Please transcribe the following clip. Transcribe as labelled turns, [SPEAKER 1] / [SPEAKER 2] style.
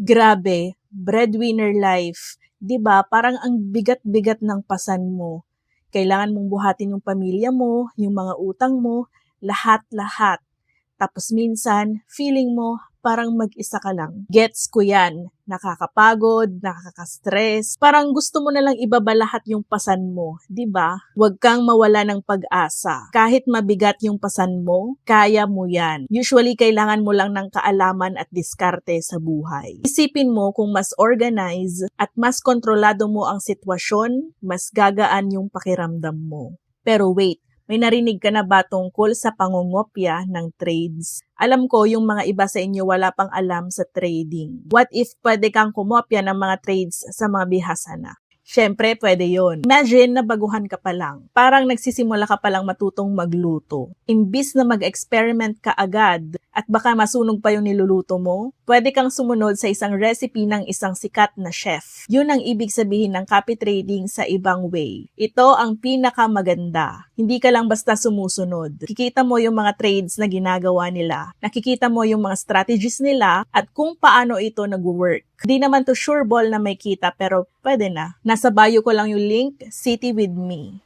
[SPEAKER 1] Grabe, breadwinner life. 'Di ba? Parang ang bigat-bigat ng pasan mo. Kailangan mong buhatin yung pamilya mo, yung mga utang mo, lahat-lahat. Tapos minsan, feeling mo parang mag-isa ka lang. Gets ko yan. Nakakapagod, nakaka-stress. Parang gusto mo na lang ibaba lahat yung pasan mo, 'di ba? Huwag kang mawala ng pag-asa. Kahit mabigat yung pasan mo, kaya mo yan. Usually, kailangan mo lang ng kaalaman at diskarte sa buhay. Isipin mo kung mas organize at mas kontrolado mo ang sitwasyon, mas gagaan yung pakiramdam mo. Pero wait, may narinig ka na ba tungkol sa pangungopya ng trades? Alam ko yung mga iba sa inyo wala pang alam sa trading. What if pwede kang kumopya ng mga trades sa mga bihasa na? Siyempre, pwede yon. Imagine na baguhan ka pa lang. Parang nagsisimula ka palang matutong magluto. Imbis na mag-experiment ka agad at baka masunog pa yung niluluto mo, pwede kang sumunod sa isang recipe ng isang sikat na chef. Yun ang ibig sabihin ng copy trading sa ibang way. Ito ang pinakamaganda. Hindi ka lang basta sumusunod. Nakikita mo yung mga trades na ginagawa nila. Nakikita mo yung mga strategies nila at kung paano ito nag-work. Hindi naman to sure ball na may kita pero pwede na. Nasa bio ko lang yung link, City with me.